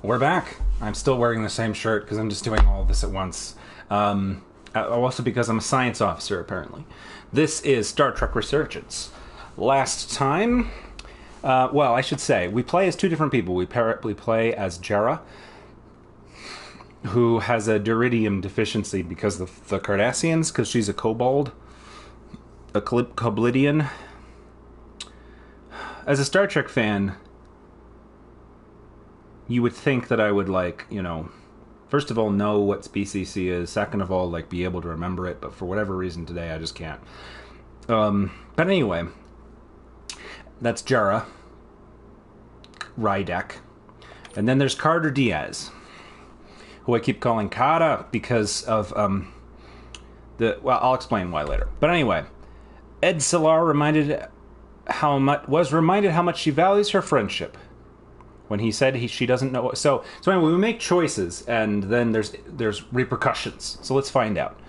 We're back. I'm still wearing the same shirt because I'm just doing all of this at once. Also because I'm a science officer, apparently. This is Star Trek Resurgence. Last time... well, I should say, we play as two different people. We play as Jara, who has a duridium deficiency because of the Cardassians, because she's a kobold. A Koblidian. As a Star Trek fan... you would think that I would, like, you know, first of all, know what species he is. Second of all, like, be able to remember it. But for whatever reason today, I just can't. But anyway, that's Jara. Rydek. And then there's Carter Diaz, who I keep calling Kata because of, well, I'll explain why later. But anyway, Ed Salar was reminded how much she values her friendship. When he said she doesn't know... So anyway, we make choices, and then there's repercussions. So let's find out.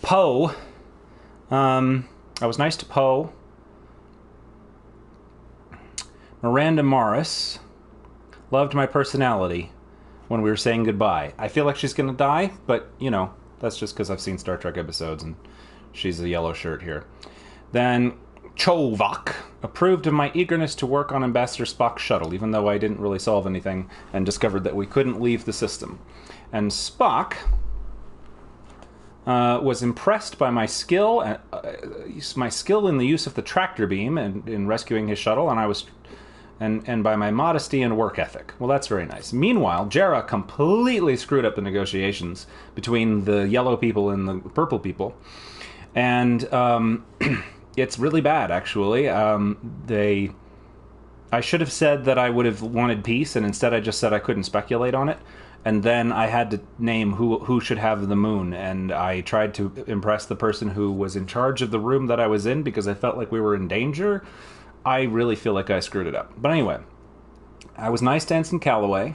Poe. I was nice to Poe. Miranda Morris loved my personality when we were saying goodbye. I feel like she's going to die, but, you know, that's just because I've seen Star Trek episodes, and she's a yellow shirt here. Then... Chovak approved of my eagerness to work on Ambassador Spock's shuttle, even though I didn't really solve anything and discovered that we couldn't leave the system. And Spock was impressed by my skill in the use of the tractor beam and in rescuing his shuttle, and by my modesty and work ethic. Well, that's very nice. Meanwhile, Jara completely screwed up the negotiations between the yellow people and the purple people, and it's really bad, actually. I should have said that I would have wanted peace, and instead I just said I couldn't speculate on it. And then I had to name who should have the moon, and I tried to impress the person who was in charge of the room that I was in because I felt like we were in danger. I really feel like I screwed it up. But anyway, I was nice to Ensign Calloway.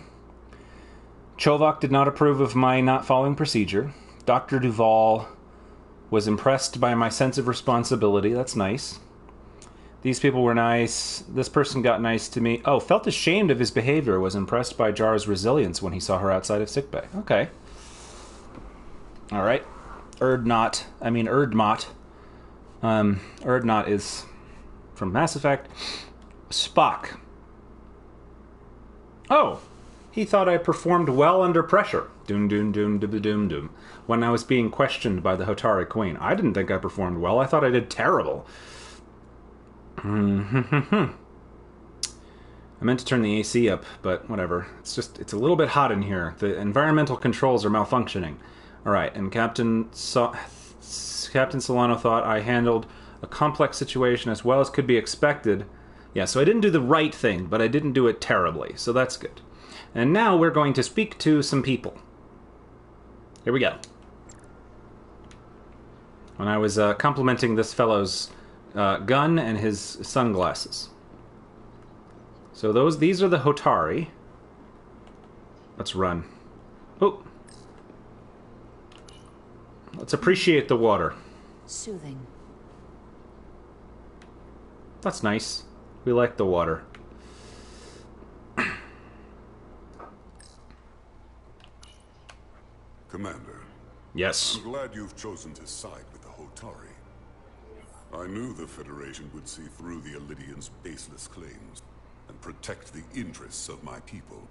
Chovak did not approve of my not following procedure. Dr. Duvall... was impressed by my sense of responsibility. That's nice. These people were nice. This person got nice to me. Oh, felt ashamed of his behavior. Was impressed by Jara's resilience when he saw her outside of sickbay. Okay. All right. Erdnot. Erdnot is from Mass Effect. Spock. Oh, he thought I performed well under pressure. Doom, doom, doom, doom, doom, doom. When I was being questioned by the Hotari Queen. I didn't think I performed well. I thought I did terrible. I meant to turn the AC up, but whatever. It's a little bit hot in here. The environmental controls are malfunctioning. Alright, and Captain Solano thought I handled a complex situation as well as could be expected. Yeah, so I didn't do the right thing, but I didn't do it terribly, so that's good. And now we're going to speak to some people. Here we go. When I was complimenting this fellow's gun and his sunglasses. So these are the Hotari. Let's run. Oh. Let's appreciate the water. Soothing. That's nice. We like the water. Commander. Yes. I'm glad you've chosen to side with the Hotari. I knew the Federation would see through the Elydians' baseless claims and protect the interests of my people.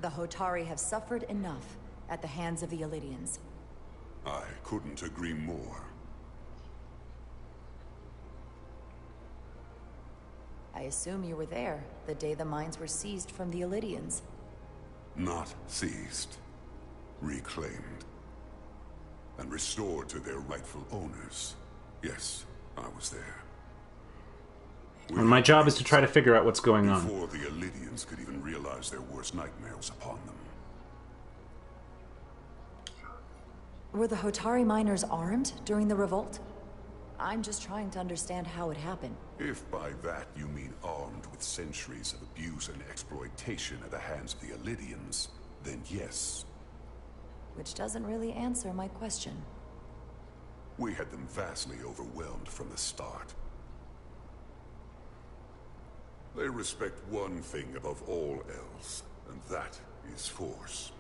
The Hotari have suffered enough at the hands of the Elydians. I couldn't agree more. I assume you were there the day the mines were seized from the Elydians. Not seized. Reclaimed. And restored to their rightful owners. Yes, I was there. And my job is to try to figure out what's going on. Before the Elydians could even realize their worst nightmares upon them. Were the Hotari miners armed during the revolt? I'm just trying to understand how it happened. If by that you mean armed with centuries of abuse and exploitation at the hands of the Elydians, then yes. Which doesn't really answer my question. We had them vastly overwhelmed from the start. They respect one thing above all else, and that is force.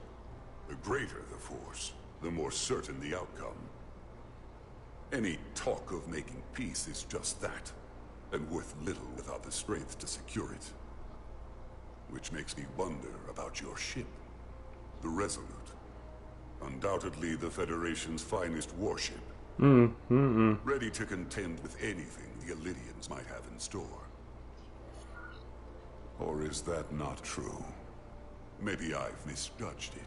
The greater the force, the more certain the outcome. Any talk of making peace is just that, and worth little without the strength to secure it. Which makes me wonder about your ship, the Resolute. Undoubtedly the Federation's finest warship. Ready to contend with anything the Illydians might have in store. Or is that not true? Maybe I've misjudged it.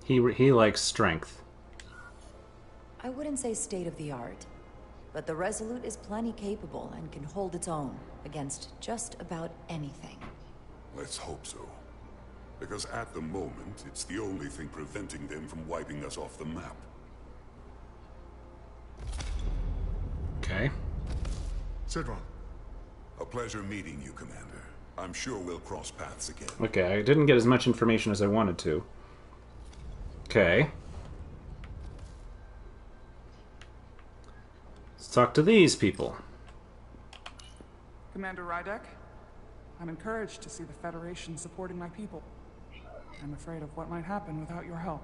He likes strength. I wouldn't say state-of-the-art, but the Resolute is plenty capable and can hold its own against just about anything. Let's hope so. Because at the moment, it's the only thing preventing them from wiping us off the map. Okay. Sidron. A pleasure meeting you, Commander. I'm sure we'll cross paths again. Okay, I didn't get as much information as I wanted to. Okay. Let's talk to these people. Commander Rydek, I'm encouraged to see the Federation supporting my people. I'm afraid of what might happen without your help.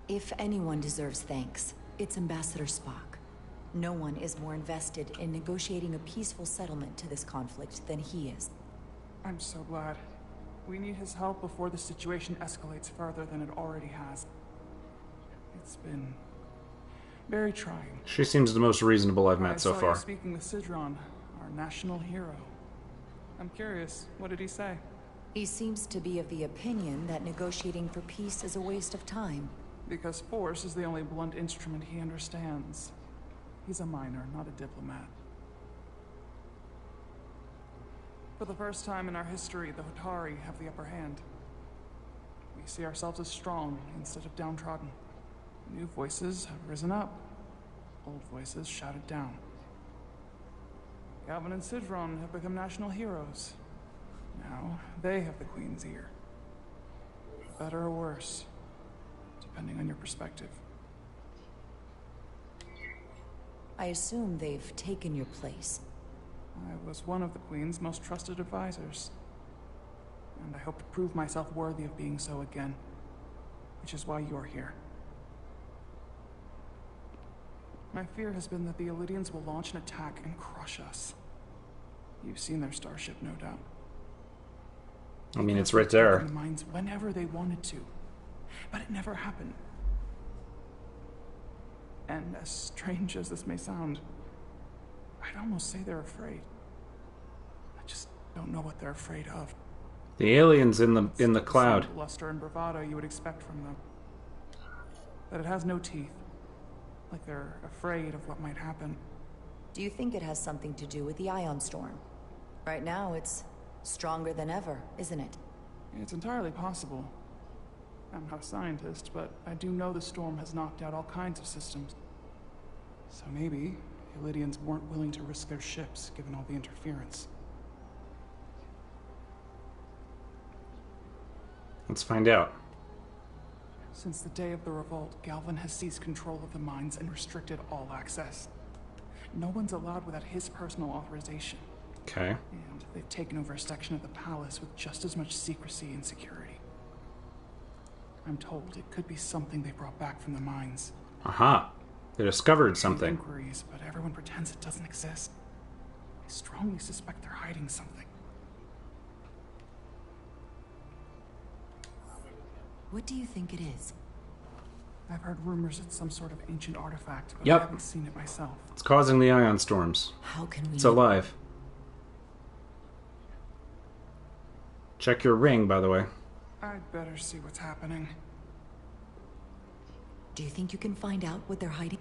If anyone deserves thanks, it's Ambassador Spock. No one is more invested in negotiating a peaceful settlement to this conflict than he is. I'm so glad. We need his help before the situation escalates further than it already has. It's been very trying. She seems the most reasonable I've met so I saw far. you speaking with Sidron, our national hero. I'm curious, what did he say? He seems to be of the opinion that negotiating for peace is a waste of time. Because force is the only blunt instrument he understands. He's a miner, not a diplomat. For the first time in our history, the Hotari have the upper hand. We see ourselves as strong instead of downtrodden. New voices have risen up. Old voices shouted down. Galvin and Sidron have become national heroes. Now, they have the Queen's ear. Better or worse, depending on your perspective. I assume they've taken your place. I was one of the Queen's most trusted advisors. And I hope to prove myself worthy of being so again. Which is why you're here. My fear has been that the Illydians will launch an attack and crush us. You've seen their starship, no doubt. I mean, it's right there. In the mines whenever they wanted to. But it never happened. And as strange as this may sound, I'd almost say they're afraid. I just don't know what they're afraid of. The aliens in the cloud. Same bluster and bravado you would expect from them. But it has no teeth. Like they're afraid of what might happen. Do you think it has something to do with the ion storm? Right now, it's stronger than ever, isn't it? It's entirely possible. I'm not a scientist, but I do know the storm has knocked out all kinds of systems. So maybe the Illydians weren't willing to risk their ships, given all the interference. Let's find out. Since the day of the revolt, Galvin has seized control of the mines and restricted all access. No one's allowed without his personal authorization. Okay. And they've taken over a section of the palace with just as much secrecy and security. I'm told it could be something they brought back from the mines. Aha. They discovered something. Inquiries, but everyone pretends it doesn't exist. I strongly suspect they're hiding something. What do you think it is? I've heard rumors it's some sort of ancient artifact, but Yep. I haven't seen it myself. It's causing the ion storms. How can we... It's alive. Check your ring, by the way. I'd better see what's happening. Do you think you can find out what they're hiding?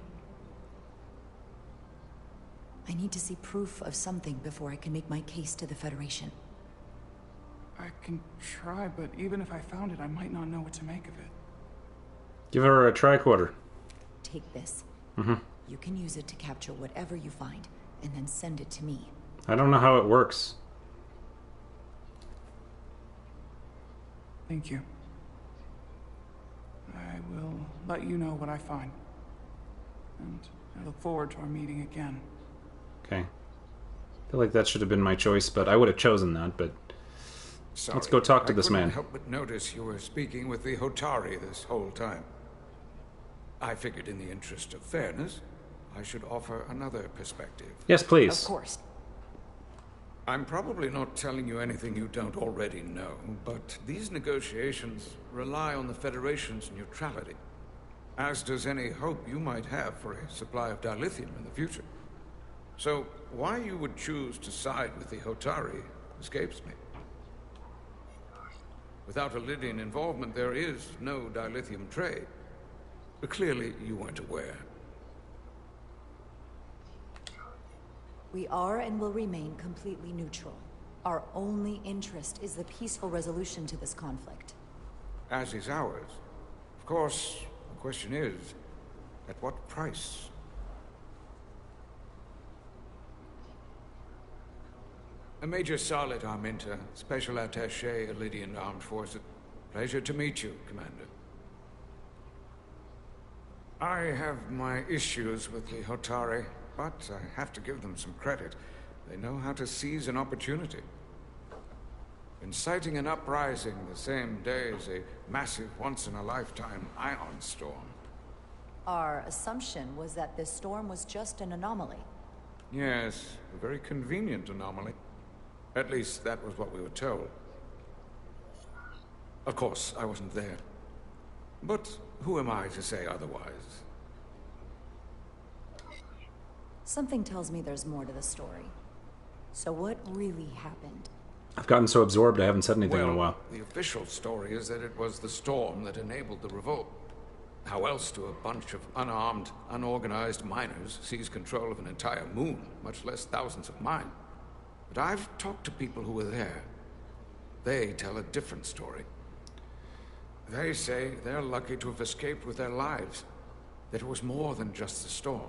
I need to see proof of something before I can make my case to the Federation. I can try, but even if I found it, I might not know what to make of it. Give her a tricorder. Take this. Mm-hmm. You can use it to capture whatever you find, and then send it to me. I don't know how it works. Thank you. I will let you know what I find. And I look forward to our meeting again. Okay. I feel like that should have been my choice, but I would have chosen that, but... Sorry, let's go talk to this I couldn't man. help but notice you were speaking with the Hotari this whole time. I figured in the interest of fairness, I should offer another perspective. Yes, please. Of course. I'm probably not telling you anything you don't already know, but these negotiations rely on the Federation's neutrality, as does any hope you might have for a supply of dilithium in the future. So, why you would choose to side with the Hotari escapes me. Without Lydian involvement, there is no dilithium trade. But clearly, you weren't aware. We are and will remain completely neutral. Our only interest is the peaceful resolution to this conflict. As is ours. Of course, the question is, at what price? Major Salit Arminta, Special Attaché, Lydian Armed Forces. Pleasure to meet you, Commander. I have my issues with the Hotari, but I have to give them some credit. They know how to seize an opportunity. Inciting an uprising the same day as a massive, once-in-a-lifetime ion storm. Our assumption was that this storm was just an anomaly. Yes, a very convenient anomaly. At least, that was what we were told. Of course, I wasn't there. But who am I to say otherwise? Something tells me there's more to the story. So what really happened? I've gotten so absorbed I haven't said anything in a while. The official story is that it was the storm that enabled the revolt. How else do a bunch of unarmed, unorganized miners seize control of an entire moon, much less thousands of mine? But I've talked to people who were there. They tell a different story. They say they're lucky to have escaped with their lives. That it was more than just the storm.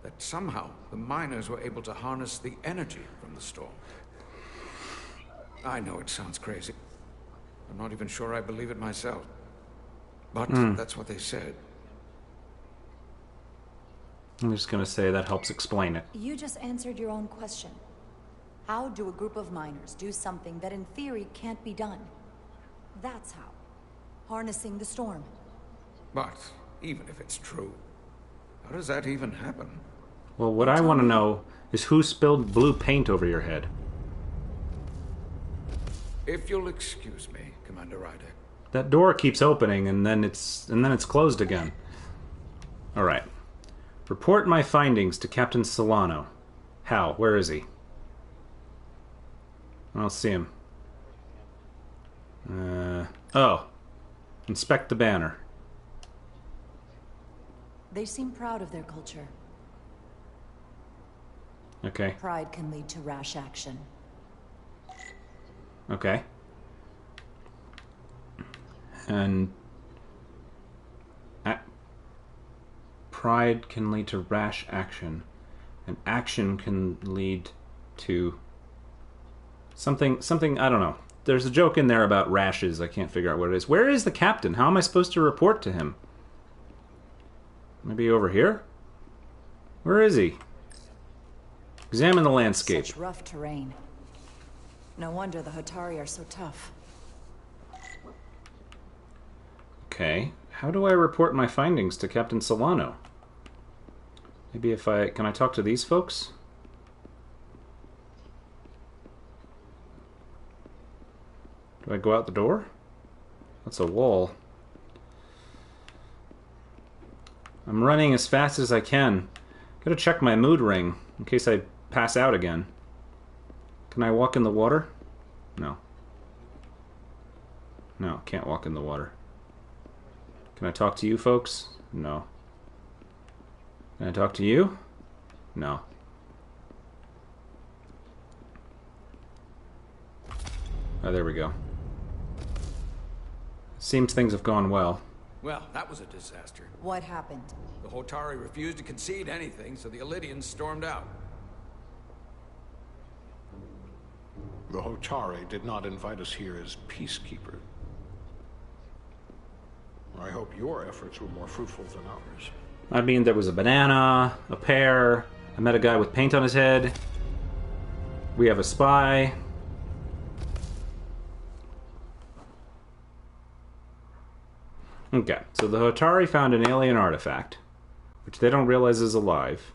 That somehow the miners were able to harness the energy from the storm. I know it sounds crazy. I'm not even sure I believe it myself. But that's what they said. I'm just gonna say that helps explain it. You just answered your own question. How do a group of miners do something that in theory can't be done? That's how. Harnessing the storm. But even if it's true, how does that even happen? Well, what I want to know is who spilled blue paint over your head? If you'll excuse me, Commander Ryder. That door keeps opening and then it's closed again. All right. Report my findings to Captain Solano. Hal, where is he? I don't see him. Oh. Inspect the banner. They seem proud of their culture. Okay. Pride can lead to rash action. Okay. And pride can lead to rash action, and action can lead to something I don't know. There's a joke in there about rashes. I can't figure out what it is. Where is the captain? How am I supposed to report to him? Maybe over here? Where is he? Examine the landscape. Such rough terrain. No wonder the Hotari are so tough. Okay. How do I report my findings to Captain Solano? Maybe if I... Can I talk to these folks? Do I go out the door? That's a wall. I'm running as fast as I can. Gotta check my mood ring in case I pass out again. Can I walk in the water? No. No, can't walk in the water. Can I talk to you folks? No. Can I talk to you? No. Oh, there we go. Seems things have gone well. Well, that was a disaster. What happened? The Hotari refused to concede anything, so the Elydians stormed out. The Hotari did not invite us here as peacekeepers. I hope your efforts were more fruitful than ours. I mean, there was a banana, a pear, I met a guy with paint on his head, we have a spy. Okay, so the Hotari found an alien artifact, which they don't realize is alive.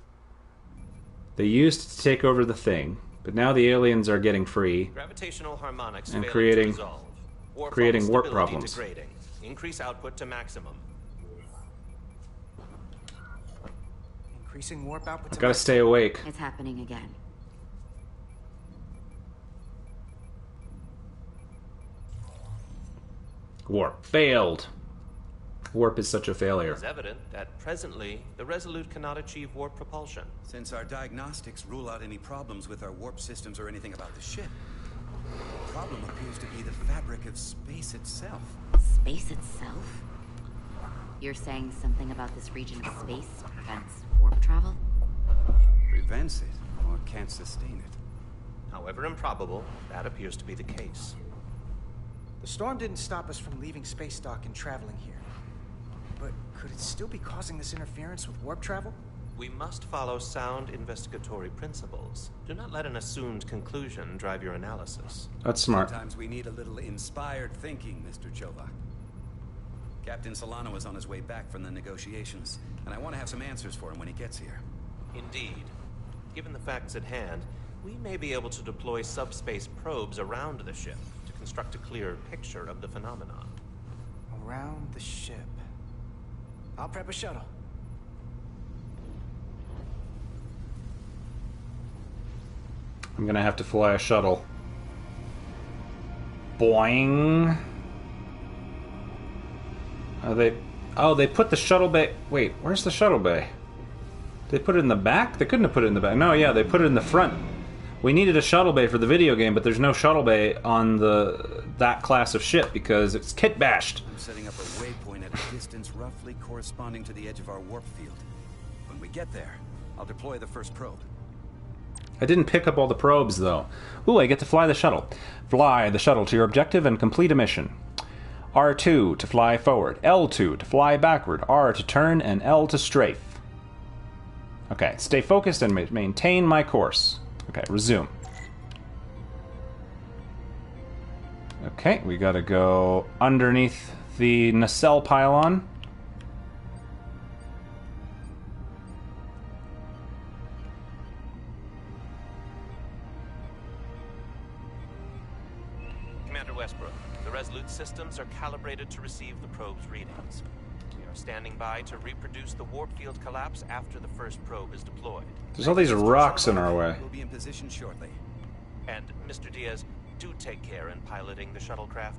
They used it to take over the thing, but now the aliens are getting free. Gravitational harmonics And failing creating- to resolve. creating warp stability problems. Degrading. Increase output to maximum. Increasing warp output. I've got to stay awake. It's happening again. Warp failed. Warp is such a failure. It's evident that presently the Resolute cannot achieve warp propulsion. Since our diagnostics rule out any problems with our warp systems or anything about the ship, the problem appears to be the fabric of space itself. Space itself? You're saying something about this region of space prevents warp travel? Prevents it, or can't sustain it. However improbable, that appears to be the case. The storm didn't stop us from leaving space dock and traveling here. But could it still be causing this interference with warp travel? We must follow sound investigatory principles. Do not let an assumed conclusion drive your analysis. That's smart. Sometimes we need a little inspired thinking, Mr. Chovak. Captain Solano is on his way back from the negotiations, and I want to have some answers for him when he gets here. Indeed. Given the facts at hand, we may be able to deploy subspace probes around the ship to construct a clearer picture of the phenomenon. Around the ship. I'll prep a shuttle. I'm gonna have to fly a shuttle. Boing. They put the shuttle bay. Wait, where's the shuttle bay? They put it in the back? They couldn't have put it in the back. No, yeah, they put it in the front. We needed a shuttle bay for the video game, but there's no shuttle bay on that class of ship because it's kit bashed. I'm setting up a waypoint at a distance roughly corresponding to the edge of our warp field. When we get there, I'll deploy the first probe. I didn't pick up all the probes, though. Ooh, I get to fly the shuttle. Fly the shuttle to your objective and complete a mission. R2 to fly forward, L2 to fly backward, R to turn, and L to strafe. Okay, stay focused and maintain my course. Okay, resume. Okay, we gotta go underneath the nacelle pylon. Commander Westbrook, the Resolute systems are calibrated to receive the probe's readings. We are standing by to reproduce the warp field collapse after the first probe is deployed. There's all these rocks in our way. We'll be in position shortly. And, Mr. Diaz, do take care in piloting the shuttlecraft.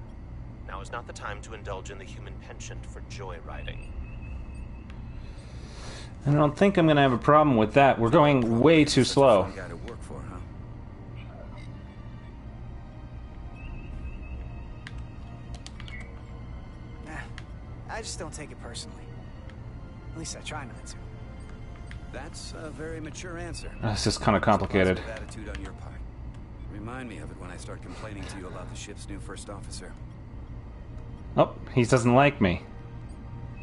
Now is not the time to indulge in the human penchant for joyriding. I don't think I'm gonna have a problem with that. We're going way too slow. Such a fun guy to work for, huh? I just don't take it personally. At least I try not to. That's a very mature answer. This is kind of complicated. Positive attitude on your part. Remind me of it when I start complaining to you about the ship's new first officer. Oh, he doesn't like me.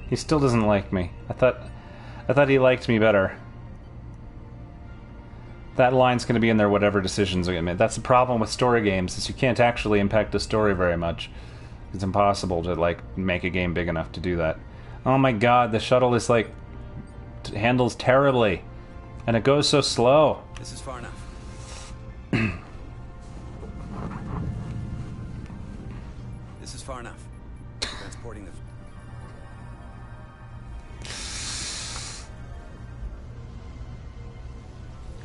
He still doesn't like me. I thought he liked me better. That line's going to be in there whatever decisions are get made. That's the problem with story games, is you can't actually impact the story very much. It's impossible to, like, make a game big enough to do that. Oh my god, the shuttle is, like, handles terribly. And it goes so slow. This is far enough. This is far enough. Transporting the...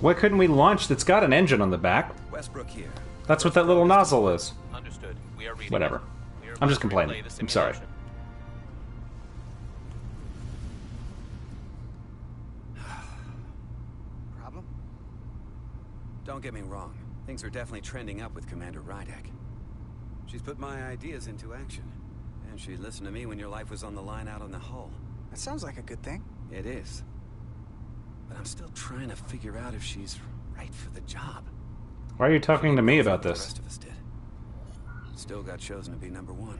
Why couldn't we launch that's got an engine on the back? Westbrook here. That's what that little nozzle is. Understood. We are reading. Whatever. I'm just complaining. I'm sorry. Problem? Don't get me wrong. Things are definitely trending up with Commander Rydek. She's put my ideas into action. And she listened to me when your life was on the line out on the hull. That sounds like a good thing. It is. But I'm still trying to figure out if she's right for the job. Why are you talking to me about The this? rest of us did. Still got chosen to be number one.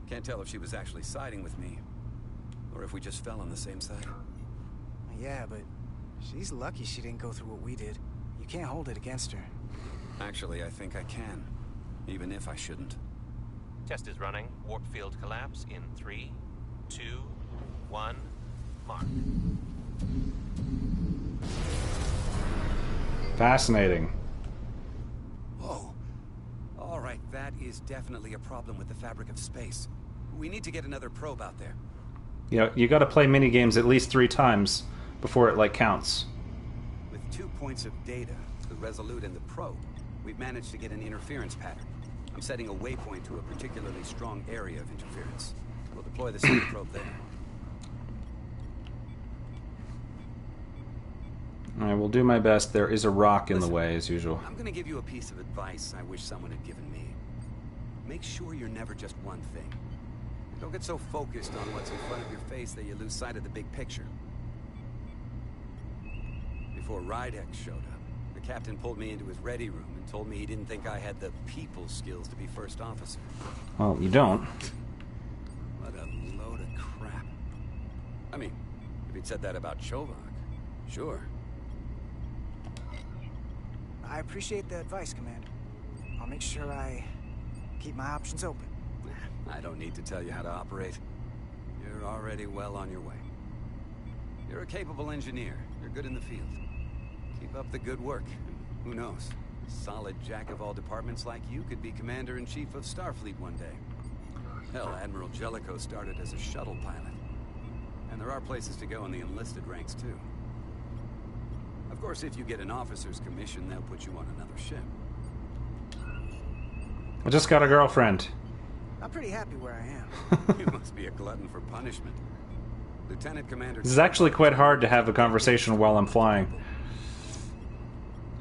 Can't tell if she was actually siding with me, or if we just fell on the same side. Yeah, but she's lucky she didn't go through what we did. You can't hold it against her. Actually, I think I can. Even if I shouldn't. Test is running. Warp field collapse in 3, 2, 1, mark. Fascinating. Whoa. All right, that is definitely a problem with the fabric of space. We need to get another probe out there. Yeah, you got to play mini games at least 3 times before it like counts. With 2 points of data, the Resolute and the probe, we've managed to get an interference pattern. I'm setting a waypoint to a particularly strong area of interference. We'll deploy the same probe there. I will do my best. There is a rock in the way, as usual. I'm going to give you a piece of advice I wish someone had given me. Make sure you're never just one thing. Don't get so focused on what's in front of your face that you lose sight of the big picture. Before Rydek showed up, the captain pulled me into his ready room and told me he didn't think I had the people skills to be first officer. Well, you don't. What a load of crap. I mean, if he'd said that about Chovak, sure. I appreciate the advice, Commander. I'll make sure I keep my options open. I don't need to tell you how to operate. You're already well on your way. You're a capable engineer. You're good in the field. Keep up the good work. And who knows? A solid jack of all departments like you could be Commander-in-Chief of Starfleet one day. Hell, Admiral Jellicoe started as a shuttle pilot. And there are places to go in the enlisted ranks, too. Of course, if you get an officer's commission, they'll put you on another ship. I just got a girlfriend. I'm pretty happy where I am. You must be a glutton for punishment. Lieutenant Commander... This is actually quite hard to have a conversation while I'm flying.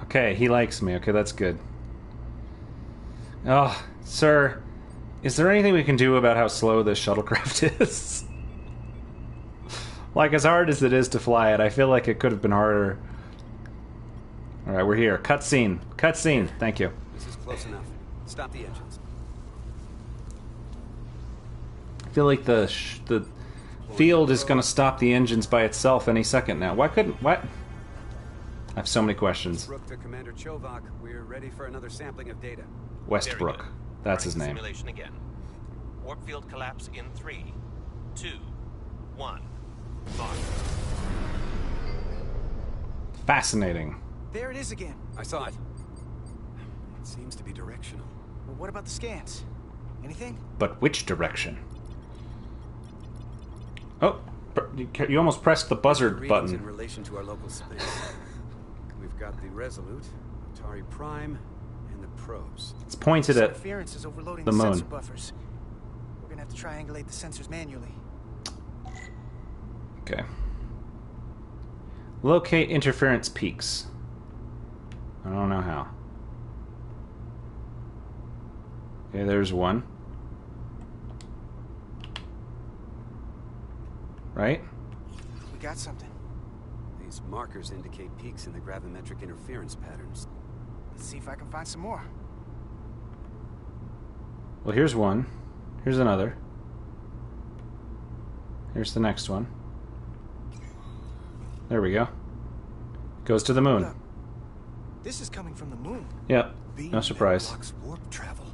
Okay, he likes me. Okay, that's good. Oh, sir, is there anything we can do about how slow this shuttlecraft is? Like, as hard as it is to fly it, I feel like it could have been harder. Alright, we're here. Cutscene. Cutscene. Thank you. This is close enough. Stop the engines. I feel like the field is going to stop the engines by itself any second now. Why couldn't... What? I have so many questions. Westbrook to Commander Chovak. We're ready for another sampling of data. Westbrook. That's his name. Simulation again. Warp field collapse in 3, 2, 1. Mark. Fascinating. There it is again. I saw it. It seems to be directional. Well, what about the scans? Anything? But which direction? Oh, you almost pressed the buzzard button. In relation to our local space. We've got the Resolute, Atari Prime, and the probes. It's pointed at interference is overloading the the moon. sensor buffers. We're gonna have to triangulate the sensors manually. Okay. Locate interference peaks. I don't know how. Okay, there's one. Right? We got something. These markers indicate peaks in the gravimetric interference patterns. Let's see if I can find some more. Well, here's one. Here's another. Here's the next one. There we go. Goes to the moon. Look, this is coming from the moon. Yep. No surprise. Blocks warp travel.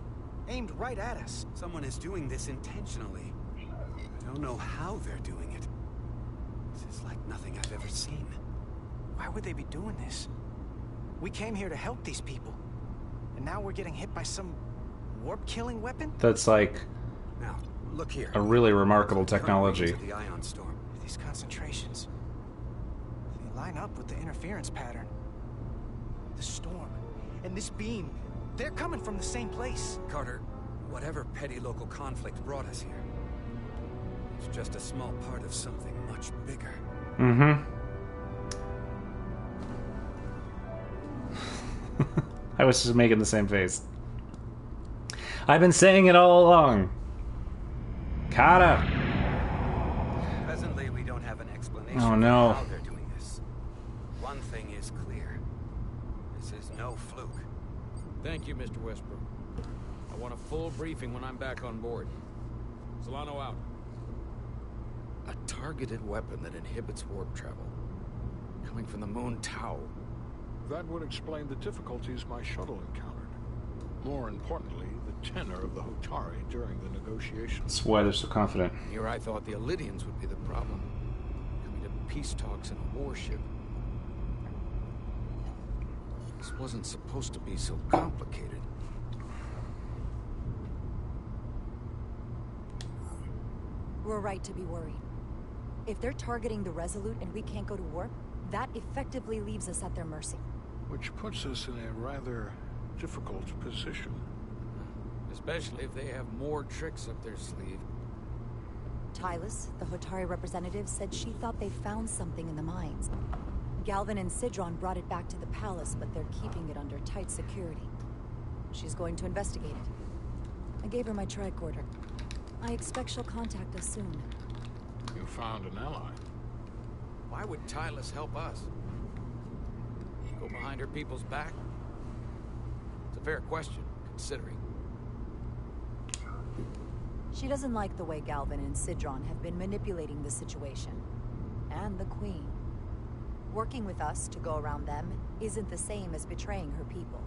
Aimed right at us. Someone is doing this intentionally. I don't know how they're doing it. This is like nothing I've ever seen. Why would they be doing this? We came here to help these people. And now we're getting hit by some warp-killing weapon? That's like Now, look here. a really remarkable Current technology. readings of the ion storm. These concentrations. They line up with the interference pattern. The storm. And this beam. They're coming from the same place. Carter, whatever petty local conflict brought us here, it's just a small part of something much bigger. Mm-hmm. I was just making the same face. I've been saying it all along. Carter. Presently, we don't have an explanation Oh, for no. how they're doing this. One thing is clear. This is no fluke. Thank you, Mr. Westbrook. I want a full briefing when I'm back on board. Solano out. A targeted weapon that inhibits warp travel. coming from the moon Tau. That would explain the difficulties my shuttle encountered. More importantly, the tenor of the Hotari during the negotiations. That's why they're so confident. Here I thought the Illidians would be the problem. Coming to peace talks in a warship. This wasn't supposed to be so complicated. We're right to be worried. If they're targeting the Resolute and we can't go to war, that effectively leaves us at their mercy. Which puts us in a rather difficult position. Especially if they have more tricks up their sleeve. Tylus, the Hotari representative, said she thought they found something in the mines. Galvin and Sidron brought it back to the palace, but they're keeping it under tight security. She's going to investigate it. I gave her my tricorder. I expect she'll contact us soon. You found an ally. Why would Tylus help us? Go behind her people's back? It's a fair question, considering. She doesn't like the way Galvin and Sidron have been manipulating the situation. And the Queen. Working with us to go around them isn't the same as betraying her people.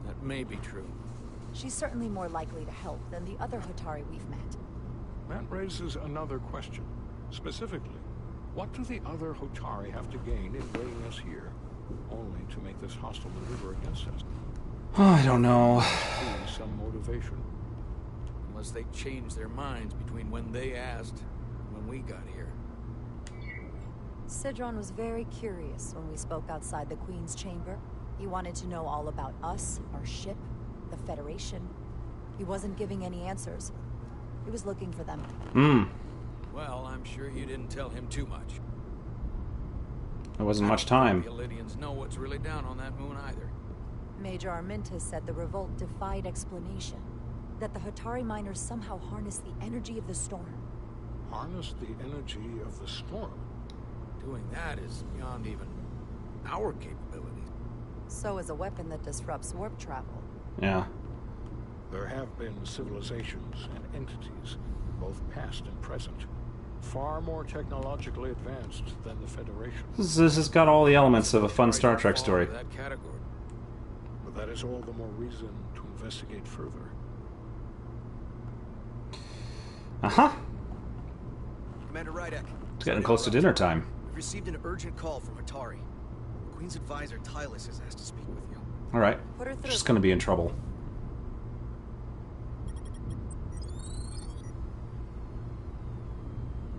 That may be true. She's certainly more likely to help than the other Hotari we've met. That raises another question. Specifically, what do the other Hotari have to gain in bringing us here? Only to make this hostile maneuver against us. Oh, I don't know. There must be some motivation. Unless they changed their minds between when they asked and when we got here. Sidron was very curious when we spoke outside the Queen's chamber. He wanted to know all about us, our ship, the Federation. He wasn't giving any answers. He was looking for them. Well, I'm sure you didn't tell him too much. There wasn't much time. The Illidians know what's really down on that moon either. Major Armintas said the revolt defied explanation. That the Hotari miners somehow harnessed the energy of the storm. Harness the energy of the storm? Doing that is beyond even our capabilities. So is a weapon that disrupts warp travel. Yeah. There have been civilizations and entities, both past and present, far more technologically advanced than the Federation. This has got all the elements of a fun Star Trek story. That category. But that is all the more reason to investigate further. Uh-huh. Commander Rydek. It's getting close to dinner time. We've received an urgent call from Atari. The Queen's advisor, Tylus, has asked to speak with you. Alright. Put her through. She's gonna be in trouble.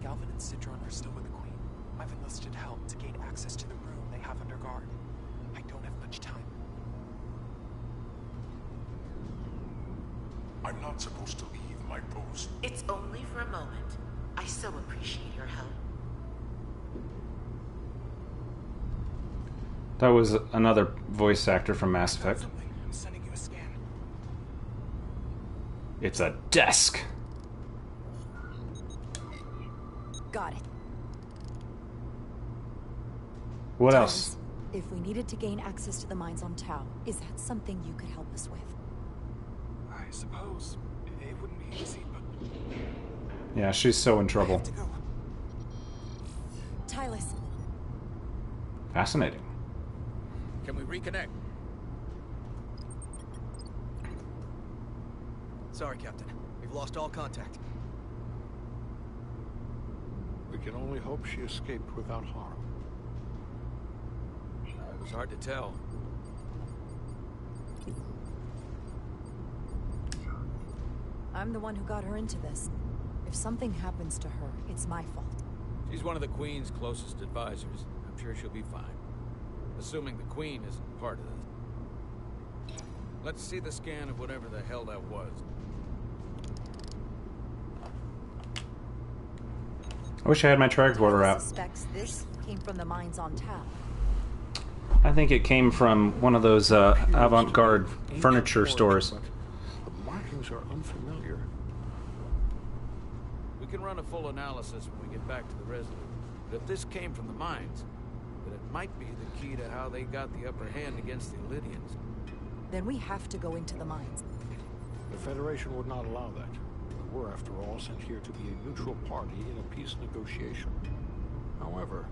Galvin and Sidron are still with the Queen. I've enlisted help to gain access to the room they have under guard. I don't have much time. I'm not supposed to leave my post. It's only for a moment. I so appreciate your help. That was another voice actor from Mass Effect. I'm sending you a scan. It's a desk. Got it. What Tylus, else? If we needed to gain access to the mines on Tau, is that something you could help us with? I suppose it wouldn't be easy, but Yeah, she's so in trouble. to go. Tylus, Fascinating. Can we reconnect? Sorry, Captain. We've lost all contact. We can only hope she escaped without harm. It was hard to tell. I'm the one who got her into this. If something happens to her, it's my fault. She's one of the Queen's closest advisors. I'm sure she'll be fine. Assuming the Queen isn't part of this. Let's see the scan of whatever the hell that was. I wish I had my tricorder out. Suspects this came from the mines on Tau. I think it came from one of those avant-garde furniture stores. But the markings are unfamiliar. We can run a full analysis when we get back to the Resolute. But if this came from the mines, then it might be the key to how they got the upper hand against the Illidians. Then we have to go into the mines. The Federation would not allow that. We're, after all, sent here to be a neutral party in a peace negotiation. However,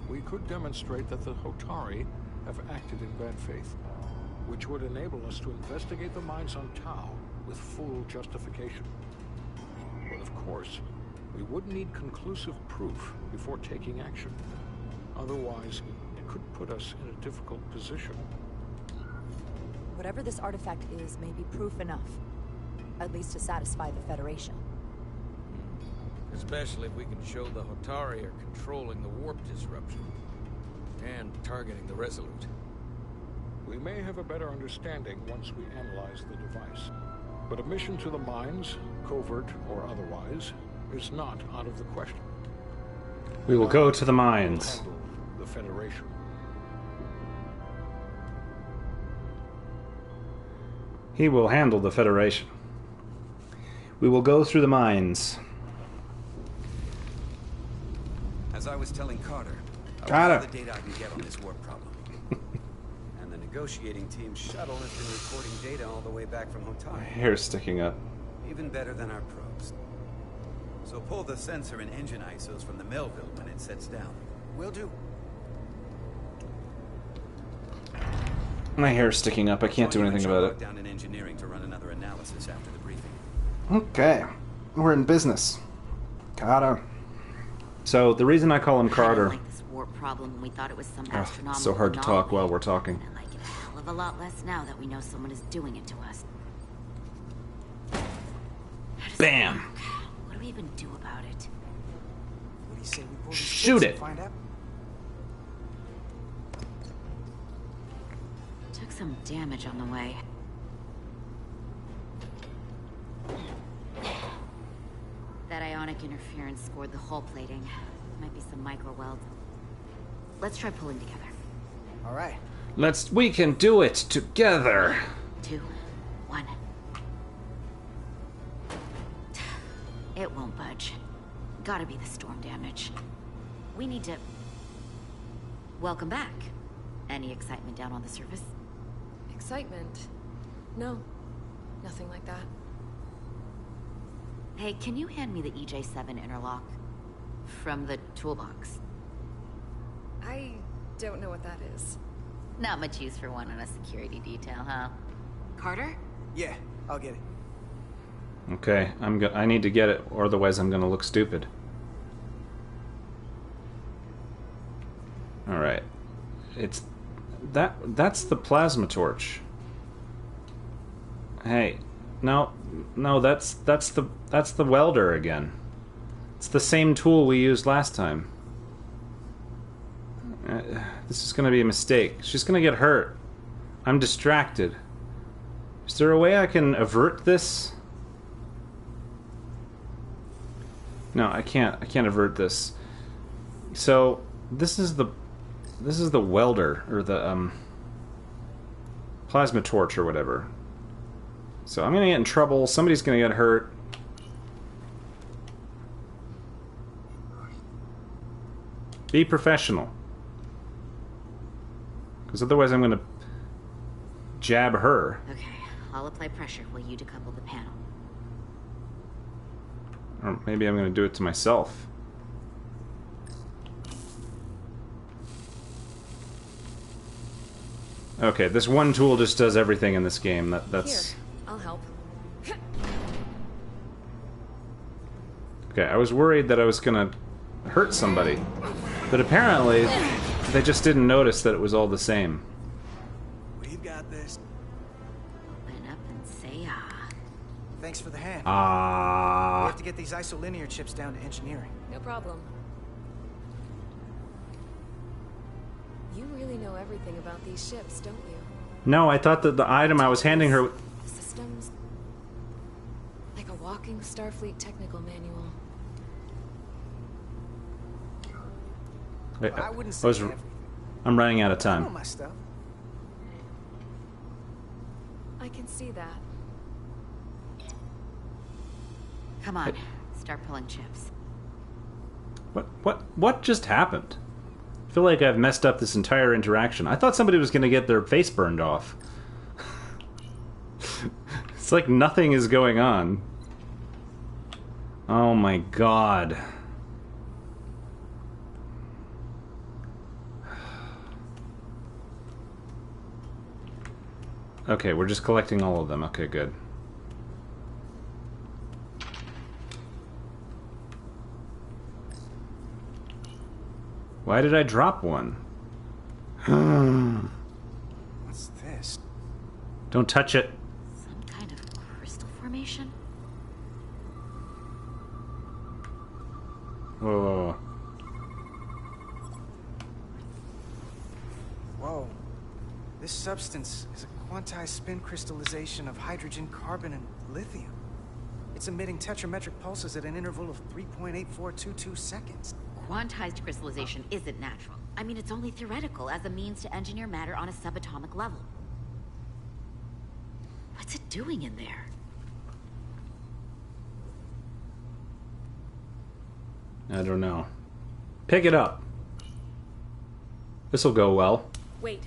we could demonstrate that the Hotari have acted in bad faith, which would enable us to investigate the mines on Tau with full justification. But of course, we would need conclusive proof before taking action. Otherwise, it could put us in a difficult position. Whatever this artifact is may be proof enough. At least to satisfy the Federation. Especially if we can show the Hotari are controlling the warp disruption. And targeting the Resolute. We may have a better understanding once we analyze the device. But a mission to the mines, covert or otherwise, is not out of the question. We will go to the mines. Handle the Federation. He will handle the Federation. We will go through the mines. As I was telling Carter, I Carter. want all the data I can get on this warp problem. And the negotiating team's shuttle has been recording data all the way back from My Hotari. hair's sticking up. Even better than our probes. So pull the sensor and engine ISOs from the Melville when it sets down. Will do. My hair's sticking up. I can't do anything about it. Down in engineering to run another analysis after the briefing. Okay. We're in business. Carter. So, the reason I call him I Carter... don't like this warp problem. We thought it was some Ugh, astronomical it's so hard to talk while we're talking. I like it a hell of a lot less now that we know someone is doing it to us. How does Bam! it work? What do we even do about it? What do you say we pull the Shoot sticks it. and find out? Took some damage on the way. That ionic interference scored the hull plating. Might be some micro welds. Let's try pulling together. All right. We can do it together. 2, 1. It won't budge. Gotta be the storm damage. We need to... Welcome back. Any excitement down on the surface? Excitement? No. Nothing like that. Hey, can you hand me the EJ7 interlock? From the toolbox. I don't know what that is. Not much use for one on a security detail, huh? Carter? Yeah, I'll get it. Okay, I need to get it, or otherwise I'm gonna look stupid. Alright. It's... That's the plasma torch. Hey. No, that's the welder again. It's the same tool we used last time. This is gonna be a mistake. She's gonna get hurt. I'm distracted. Is there a way I can avert this? No, I can't. I can't avert this. So this is the welder, or the plasma torch, or whatever. So I'm gonna get in trouble. Somebody's gonna get hurt. Be professional. Because otherwise I'm gonna jab her. Okay, I'll apply pressure while you decouple the panel. Or maybe I'm gonna do it to myself. Okay, this one tool just does everything in this game. That's... Here, I'll help. Okay, I was worried that I was gonna hurt somebody. But apparently, they just didn't notice that it was all the same. We've got this. Open up and say ah. Thanks for the hand. We Ah. have to get these isolinear chips down to engineering. No problem. You really know everything about these ships, don't you? No, I thought that the item I was handing her... The systems... Like a walking Starfleet technical manual. Wait, I wouldn't say everything. I'm running out of I know time. my stuff. I can see that. Come on, start pulling chips. What just happened? I feel like I've messed up this entire interaction. I thought somebody was going to get their face burned off. It's like nothing is going on. Oh my god. Okay, we're just collecting all of them. Okay, good. Why did I drop one? What's this? Don't touch it. Some kind of crystal formation? Whoa. Whoa. This substance is a quantized spin crystallization of hydrogen, carbon, and lithium. It's emitting tetrametric pulses at an interval of 3.8422 seconds. Quantized crystallization isn't natural. I mean, it's only theoretical as a means to engineer matter on a subatomic level. What's it doing in there? I don't know. Pick it up. This'll go well. Wait.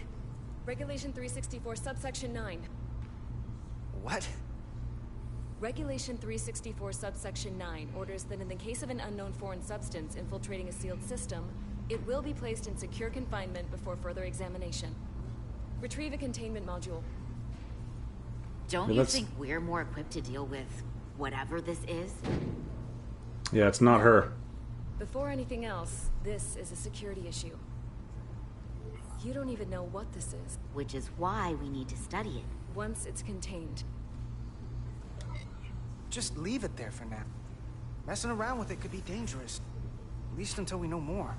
Regulation 364, subsection 9. What? Regulation 364, subsection 9 orders that in the case of an unknown foreign substance infiltrating a sealed system, it will be placed in secure confinement before further examination. Retrieve a containment module. Don't you think we're more equipped to deal with whatever this is? Yeah, it's not her. Before anything else, this is a security issue. You don't even know what this is. Which is why we need to study it. Once it's contained. Just leave it there for now. Messing around with it could be dangerous. At least until we know more.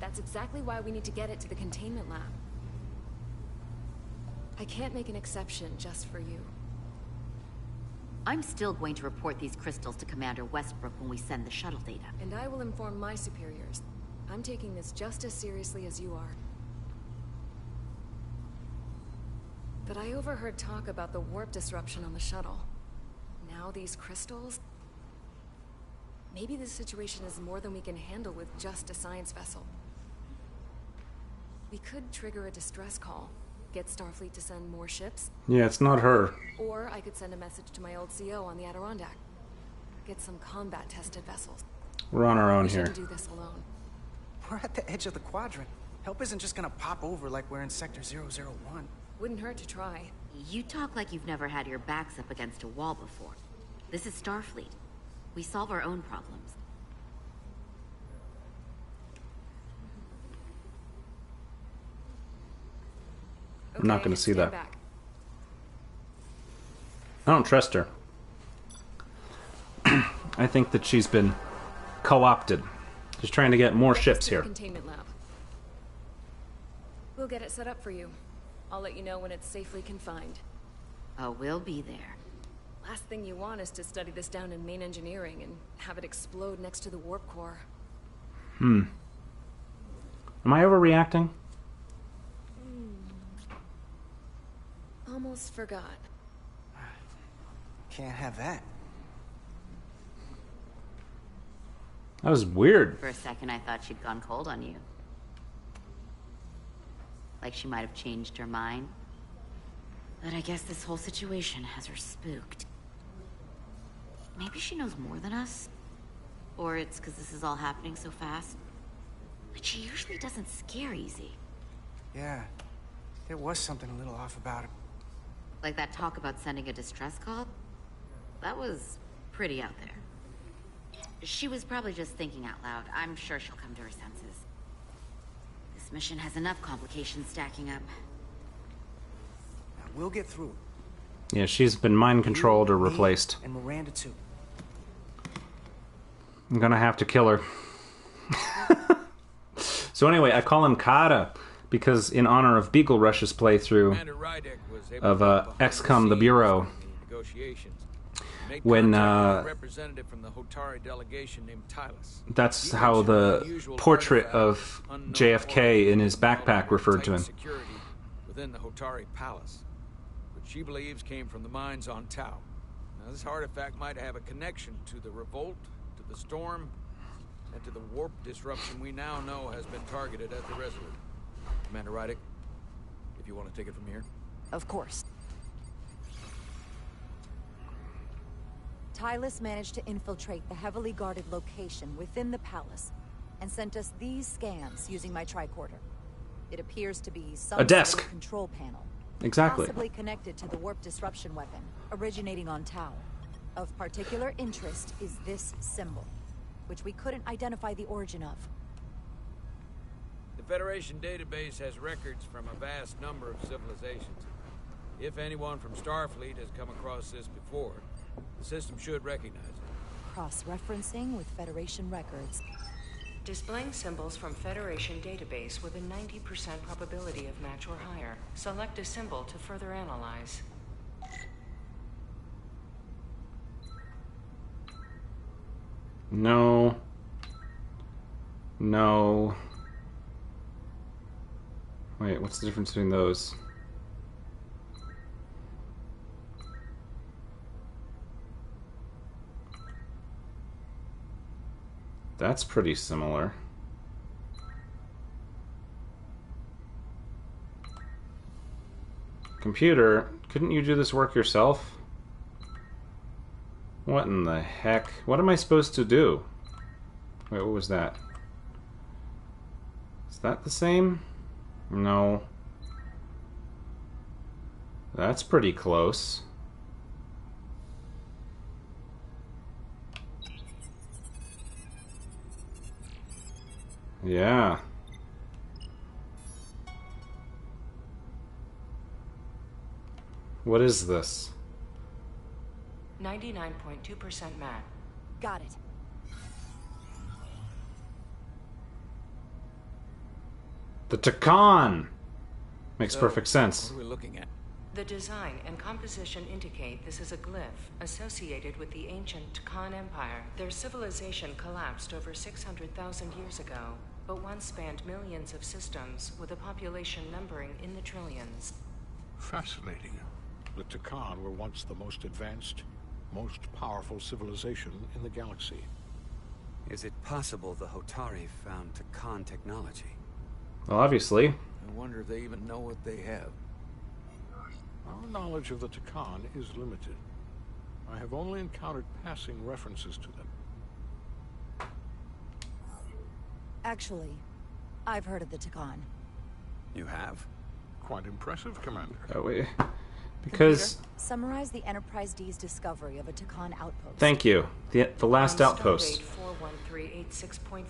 That's exactly why we need to get it to the containment lab. I can't make an exception just for you. I'm still going to report these crystals to Commander Westbrook when we send the shuttle data. And I will inform my superiors. I'm taking this just as seriously as you are. But I overheard talk about the warp disruption on the shuttle. Now these crystals? Maybe this situation is more than we can handle with just a science vessel. We could trigger a distress call, get Starfleet to send more ships. Yeah, it's not her. Or I could send a message to my old CO on the Adirondack. Get some combat-tested vessels. We're on our own here. We shouldn't do this alone. We're at the edge of the quadrant. Help isn't just gonna pop over like we're in Sector 001. Wouldn't hurt to try. You talk like you've never had your backs up against a wall before. This is Starfleet. We solve our own problems. I'm not going to see that. Back. I don't trust her. I think that she's been co-opted. She's trying to get more ships here. Containment lab. We'll get it set up for you. I'll let you know when it's safely confined. Oh, we'll be there. Last thing you want is to study this down in main engineering and have it explode next to the warp core. Am I overreacting? Almost forgot. Can't have that. That was weird. For a second, I thought she'd gone cold on you. Like she might have changed her mind. But I guess this whole situation has her spooked. Maybe she knows more than us? Or it's because this is all happening so fast? But she usually doesn't scare easy. Yeah, there was something a little off about it. Like that talk about sending a distress call? That was pretty out there. She was probably just thinking out loud. I'm sure she'll come to her senses. This mission has enough complications stacking up. Now, we'll get through it. Yeah, she's been mind-controlled or replaced. And Miranda too. I'm gonna have to kill her. So anyway, I call him Kata because in honor of Beagle Rush's playthrough of XCOM The Bureau, when representative from the Hotari delegation named Tylos. That's how the portrait of JFK in his backpack referred to him. Within the Hotari palace, which she believes came from the mines on Tau. Now, this artifact might have a connection to the revolt, to the storm, and to the warp disruption we now know has been targeted at the Resurgence. Commander Rydick, if you want to take it from here. Of course. Tylos managed to infiltrate the heavily guarded location within the palace and sent us these scans using my tricorder. It appears to be some a desk sort of control panel. Exactly. Possibly connected to the warp disruption weapon, originating on Tau. Of particular interest is this symbol, which we couldn't identify the origin of. The Federation database has records from a vast number of civilizations. If anyone from Starfleet has come across this before, the system should recognize it. Cross-referencing with Federation records. Displaying symbols from Federation database with a 90% probability of match or higher. Select a symbol to further analyze. No. No. Wait, what's the difference between those? That's pretty similar. Computer, couldn't you do this work yourself? What in the heck? What am I supposed to do? Wait, what was that? Is that the same? No. That's pretty close. Yeah. What is this? 99.2% match. Got it. The Takan! Makes So, perfect sense. What are we looking at? The design and composition indicate this is a glyph associated with the ancient Khan Empire. Their civilization collapsed over 600,000 years ago, but once spanned millions of systems with a population numbering in the trillions. Fascinating. The Takan were once the most advanced, most powerful civilization in the galaxy. Is it possible the Hotari found Takan technology? Well, obviously. I wonder if they even know what they have. Our knowledge of the Takan is limited. I have only encountered passing references to them. Actually, I've heard of the Takan. You have? Quite impressive, Commander. Oh, wait. Because... Computer, summarize the Enterprise D's discovery of a Takan outpost. Thank you. The Last On Outpost. Starbase 41386.4,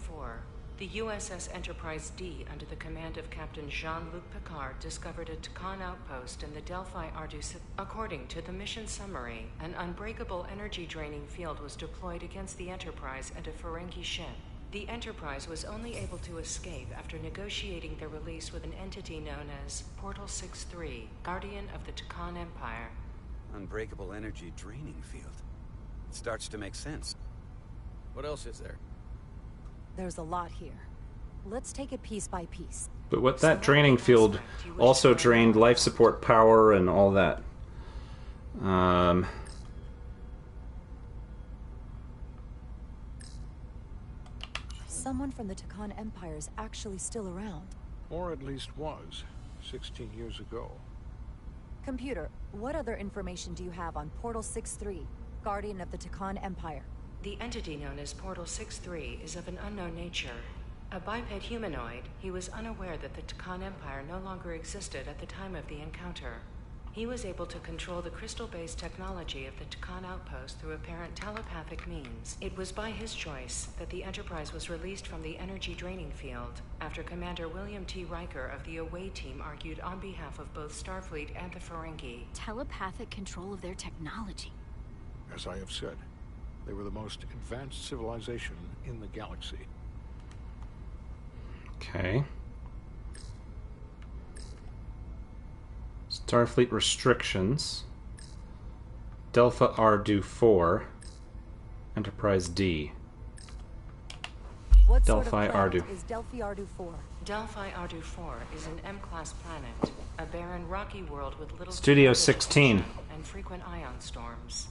the USS Enterprise D, under the command of Captain Jean-Luc Picard, discovered a Takan outpost in the Delphi Ardu system. According to the mission summary, an unbreakable energy-draining field was deployed against the Enterprise and a Ferengi ship. The Enterprise was only able to escape after negotiating their release with an entity known as Portal 6-3, Guardian of the Takan Empire. Unbreakable energy draining field. It starts to make sense. What else is there? There's a lot here. Let's take it piece by piece. But what that draining field also drained life support power and all that. Someone from the Takan Empire is actually still around. Or at least was, 16 years ago. Computer, what other information do you have on Portal 6-3, Guardian of the Takan Empire? The entity known as Portal 6-3 is of an unknown nature. A biped humanoid, he was unaware that the Takan Empire no longer existed at the time of the encounter. He was able to control the crystal-based technology of the Takan outpost through apparent telepathic means. It was by his choice that the Enterprise was released from the energy-draining field, after Commander William T. Riker of the Away Team argued on behalf of both Starfleet and the Ferengi. Telepathic control of their technology. As I have said, they were the most advanced civilization in the galaxy. Okay. Starfleet restrictions. Delphi Ardu 4. Enterprise D. What Delphi sort of planet Ardu. is Delphi Ardu 4? Delphi Ardu 4 is an M-class planet, a barren rocky world with little Studio to no 16. vegetation and frequent ion storms.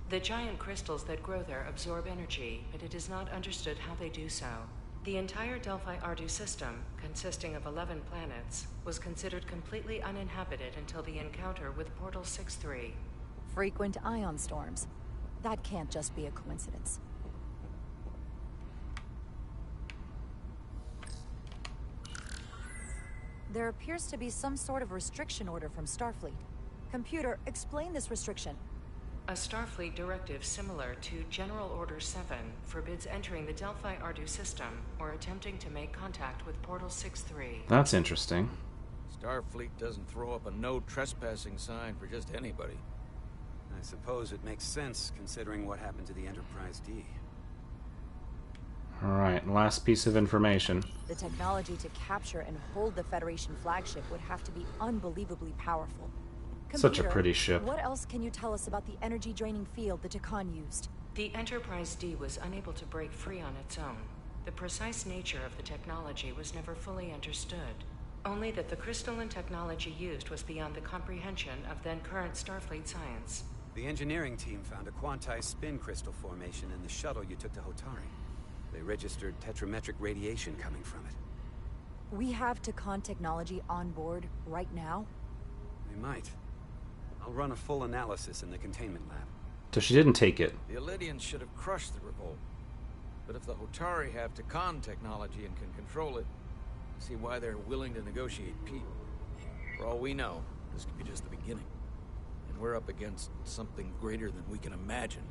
The giant crystals that grow there absorb energy, but it is not understood how they do so. The entire Delphi Ardu system, consisting of 11 planets, was considered completely uninhabited until the encounter with Portal 6-3. Frequent ion storms. That can't just be a coincidence. There appears to be some sort of restriction order from Starfleet. Computer, explain this restriction. A Starfleet directive similar to General Order 7 forbids entering the Delphi Ardu system or attempting to make contact with Portal 6-3. That's interesting. Starfleet doesn't throw up a no trespassing sign for just anybody. I suppose it makes sense considering what happened to the Enterprise D. Alright, last piece of information. The technology to capture and hold the Federation flagship would have to be unbelievably powerful. Such a pretty ship. What else can you tell us about the energy-draining field the Takan used? The Enterprise D was unable to break free on its own. The precise nature of the technology was never fully understood. Only that the crystalline technology used was beyond the comprehension of then-current Starfleet science. The engineering team found a quantized spin crystal formation in the shuttle you took to Hotari. They registered tetrametric radiation coming from it. We have Takan technology on board right now? They might. I'll run a full analysis in the containment lab. So she didn't take it. The Elydians should have crushed the revolt. But if the Hotari have Takan technology and can control it, I see why they're willing to negotiate peace. For all we know, this could be just the beginning. And we're up against something greater than we can imagine.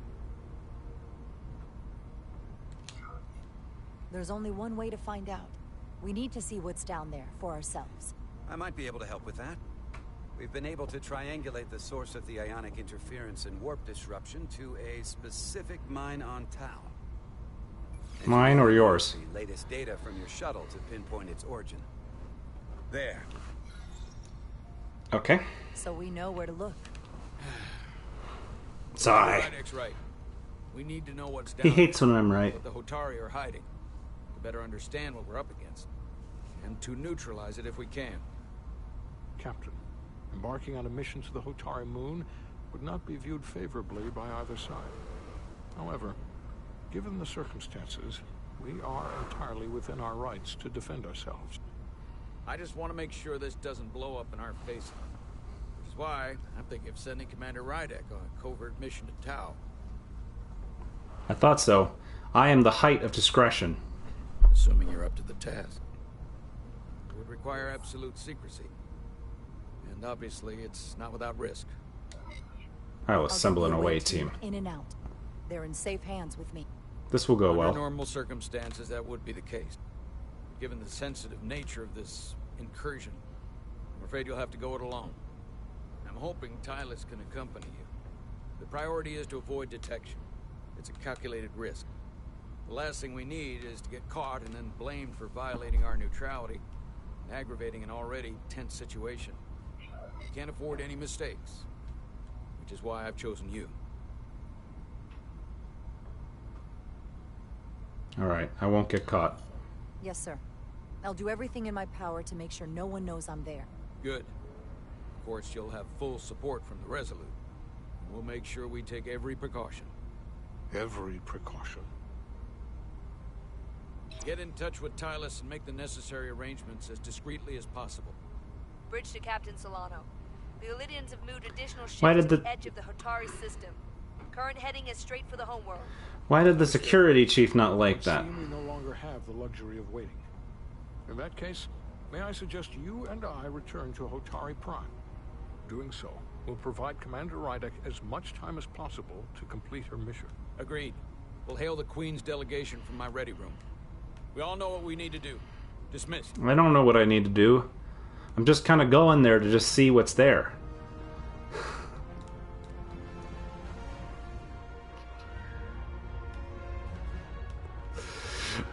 There's only one way to find out. We need to see what's down there for ourselves. I might be able to help with that. We've been able to triangulate the source of the ionic interference and warp disruption to a specific mine on Tau. Mine or yours? The latest data from your shuttle to pinpoint its origin. There. Okay. So we know where to look. Sigh. Right. We need to know what's down He hates when I'm right. what the Hotari are hiding, to better understand what we're up against, and to neutralize it if we can. Captain, embarking on a mission to the Hotari moon would not be viewed favorably by either side. However, given the circumstances, we are entirely within our rights to defend ourselves. I just want to make sure this doesn't blow up in our faces. Which is why I'm thinking of sending Commander Rydek on a covert mission to Tau. I thought so. I am the height of discretion. Assuming you're up to the task. It would require absolute secrecy. And obviously, it's not without risk. I will assemble an away team. In and out. They're in safe hands with me. This will go well. Under normal circumstances, that would be the case. Given the sensitive nature of this incursion, I'm afraid you'll have to go it alone. I'm hoping Tylus can accompany you. The priority is to avoid detection. It's a calculated risk. The last thing we need is to get caught and then blamed for violating our neutrality and aggravating an already tense situation. We can't afford any mistakes, which is why I've chosen you. Alright, I won't get caught. Yes, sir. I'll do everything in my power to make sure no one knows I'm there. Good. Of course, you'll have full support from the Resolute. We'll make sure we take every precaution. Every precaution. Get in touch with Tylus and make the necessary arrangements as discreetly as possible. Bridge to Captain Solano. The Elydians have moved additional ships Why did to the the edge of the Hotari system. Current heading is straight for the homeworld. Why did the security chief not like that? We no longer have the luxury of waiting. In that case, may I suggest you and I return to Hotari Prime. Doing so will provide Commander Rydek as much time as possible to complete her mission. Agreed. We'll hail the Queen's delegation from my ready room. We all know what we need to do. Dismissed. I don't know what I need to do. I'm just kind of going there to just see what's there.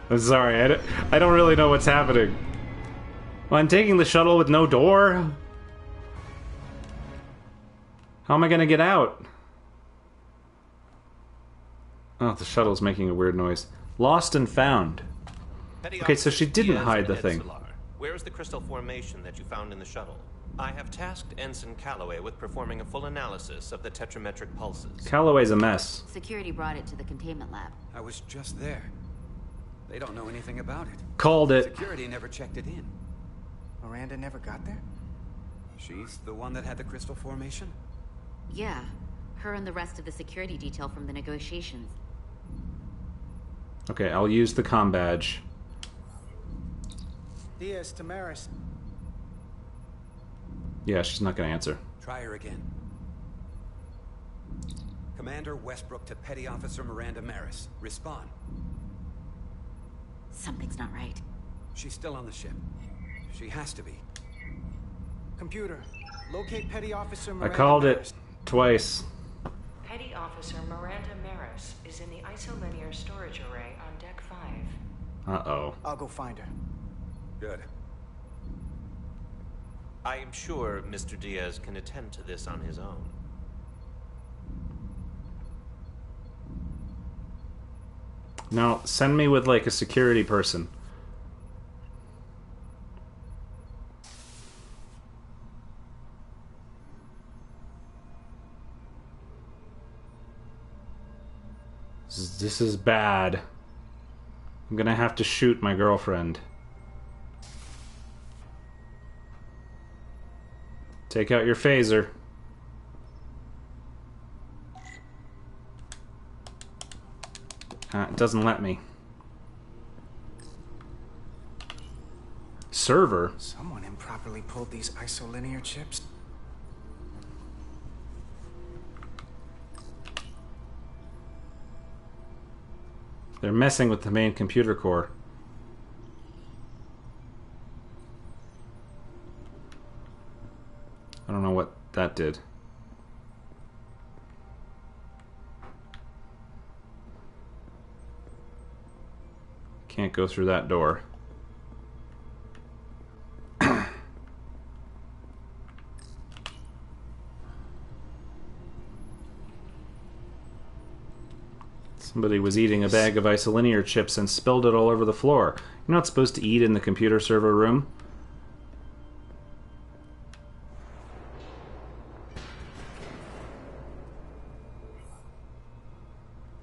I'm sorry, I don't really know what's happening. Well, I'm taking the shuttle with no door. How am I gonna get out? Oh, the shuttle's making a weird noise. Lost and found. Okay, so she didn't hide the thing. Where is the crystal formation that you found in the shuttle? I have tasked Ensign Calloway with performing a full analysis of the tetrametric pulses. Calloway's a mess. Security brought it to the containment lab. I was just there. They don't know anything about it. Called it. Security never checked it in. Miranda never got there? She's the one that had the crystal formation? Yeah, her and the rest of the security detail from the negotiations. Okay, I'll use the comm badge. Diaz, Tamaris. Yeah, she's not gonna answer. Try her again. Commander Westbrook to Petty Officer Miranda Maris. Respond. Something's not right. She's still on the ship. She has to be. Computer, locate Petty Officer I Miranda called Maris. it twice. Petty Officer Miranda Maris is in the isolinear storage array on Deck 5. Uh-oh. I'll go find her. Good. I am sure Mr. Diaz can attend to this on his own. No, send me with, like, a security person. This is bad. I'm gonna have to shoot my girlfriend. Take out your phaser. It doesn't let me. Server? Someone improperly pulled these isolinear chips. They're messing with the main computer core. I don't know what that did. Can't go through that door. Somebody was eating a bag of isolinear chips and spilled it all over the floor. You're not supposed to eat in the computer server room.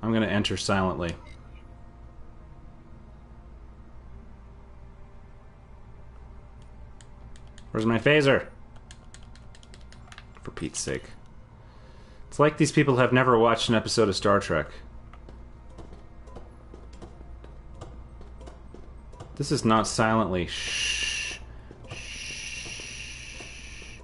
I'm gonna enter silently. Where's my phaser? For Pete's sake. It's like these people have never watched an episode of Star Trek. This is not silently. Shh. Shh.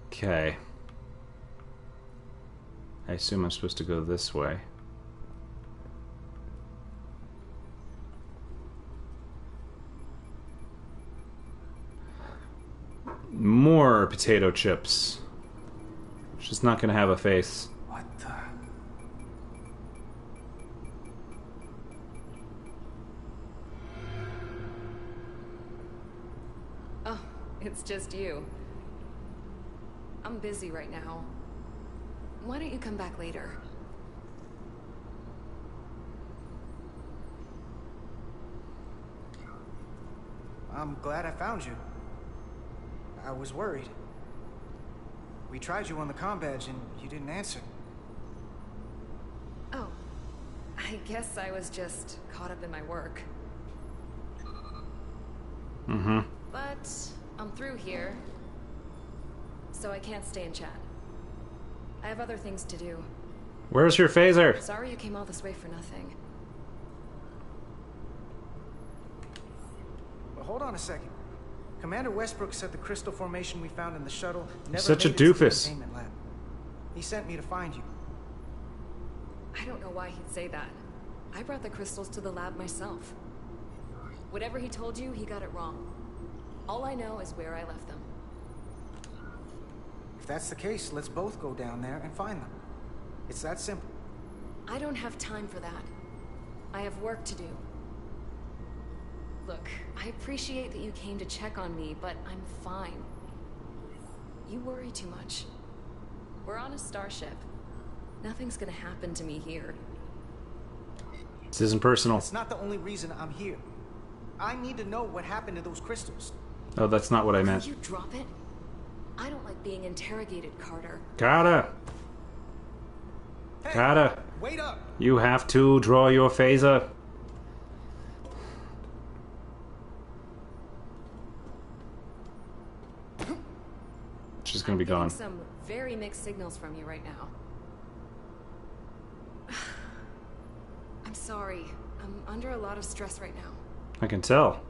Okay. I assume I'm supposed to go this way. More potato chips. She's not gonna have a face. What the? Oh, it's just you. I'm busy right now. Why don't you come back later? I'm glad I found you. I was worried. We tried you on the comm badge and you didn't answer. Oh, I guess I was just caught up in my work. Mm-hmm. But I'm through here, so I can't stay and chat. I have other things to do. Where's your phaser? Sorry you came all this way for nothing. But hold on a second. Commander Westbrook said the crystal formation we found in the shuttle never Such a made it to the doofus. containment lab. He sent me to find you. I don't know why he'd say that. I brought the crystals to the lab myself. Whatever he told you, he got it wrong. All I know is where I left them. If that's the case, let's both go down there and find them. It's that simple. I don't have time for that. I have work to do. Look, I appreciate that you came to check on me, but I'm fine. You worry too much. We're on a starship. Nothing's gonna happen to me here. This isn't personal. It's not the only reason I'm here. I need to know what happened to those crystals. Oh, that's not what I meant. Will you drop it? I don't like being interrogated, Carter. Carter! Hey, Carter! wait up! You have to draw your phaser. She's gonna be gone. Some very mixed signals from you right now. I'm sorry. I'm under a lot of stress right now. I can tell.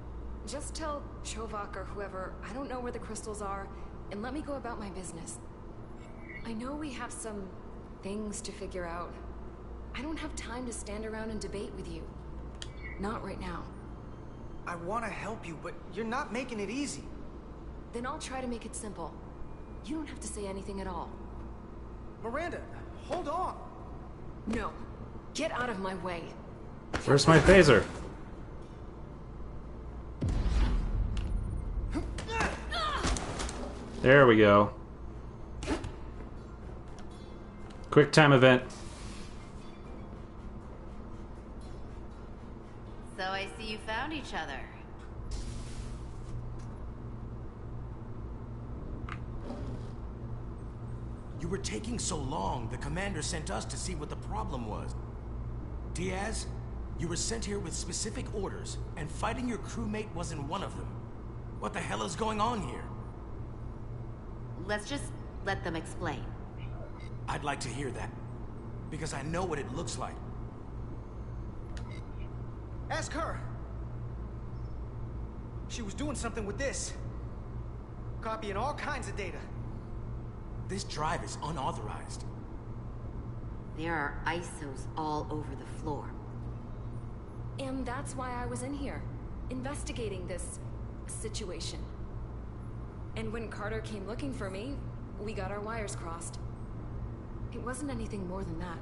Just tell Chovak or whoever I don't know where the crystals are, and let me go about my business. I know we have some things to figure out. I don't have time to stand around and debate with you. Not right now. I want to help you, but you're not making it easy. Then I'll try to make it simple. You don't have to say anything at all. Miranda, hold on. No. Get out of my way. Where's my phaser? There we go. Quick time event. So I see you found each other. You were taking so long, the commander sent us to see what the problem was. Diaz, you were sent here with specific orders, and fighting your crewmate wasn't one of them. What the hell is going on here? Let's just let them explain. I'd like to hear that, because I know what it looks like. Ask her. She was doing something with this. Copying all kinds of data. This drive is unauthorized. There are ISOs all over the floor. And that's why I was in here, investigating this situation. And when Carter came looking for me, we got our wires crossed. It wasn't anything more than that.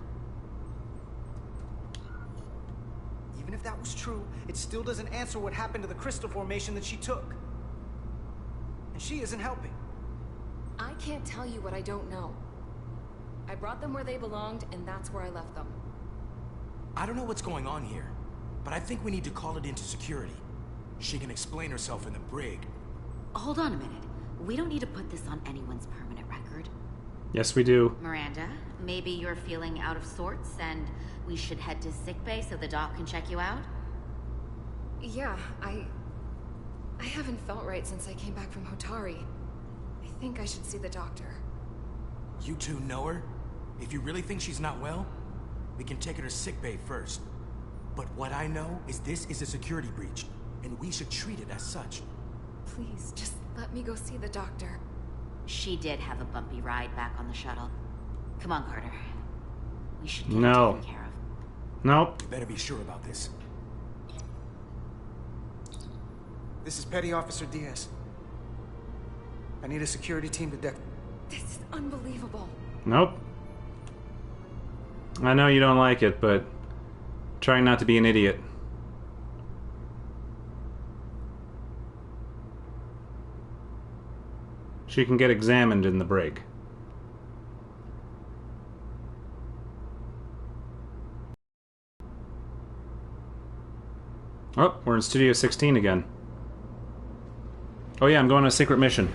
Even if that was true, it still doesn't answer what happened to the crystal formation that she took. And she isn't helping. I can't tell you what I don't know. I brought them where they belonged, and that's where I left them. I don't know what's going on here, but I think we need to call it into security. She can explain herself in the brig. Hold on a minute. We don't need to put this on anyone's permanent record. Yes, we do. Miranda, maybe you're feeling out of sorts, and we should head to sickbay so the doc can check you out? Yeah, I haven't felt right since I came back from Hotari. I think I should see the doctor. You two know her? If you really think she's not well, we can take her to sickbay first. But what I know is this is a security breach, and we should treat it as such. Please, just let me go see the doctor. She did have a bumpy ride back on the shuttle. Come on, Carter. We should get No. her taken care of. Nope. You better be sure about this. This is Petty Officer Diaz. I need a security team to This is unbelievable. Nope. I know you don't like it, but trying not to be an idiot. She can get examined in the brig. Oh, we're in Studio 16 again. Oh yeah, I'm going on a secret mission.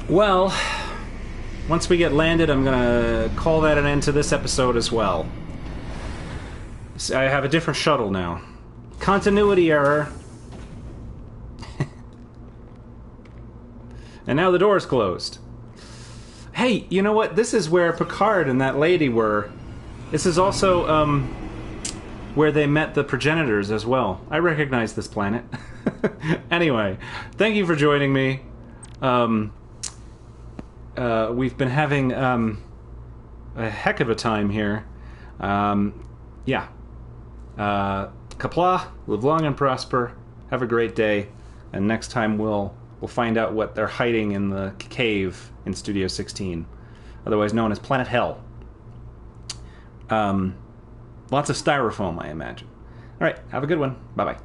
Well, once we get landed, I'm gonna call that an end to this episode as well. I have a different shuttle now. Continuity error. And now the door's closed. Hey, you know what? This is where Picard and that lady were. This is also, where they met the progenitors as well. I recognize this planet. Anyway, thank you for joining me. We've been having a heck of a time here. Yeah. Qapla', live long and prosper. Have a great day. And next time we'll find out what they're hiding in the cave in Studio 16, otherwise known as Planet Hell. Lots of styrofoam, I imagine. All right, have a good one. Bye-bye.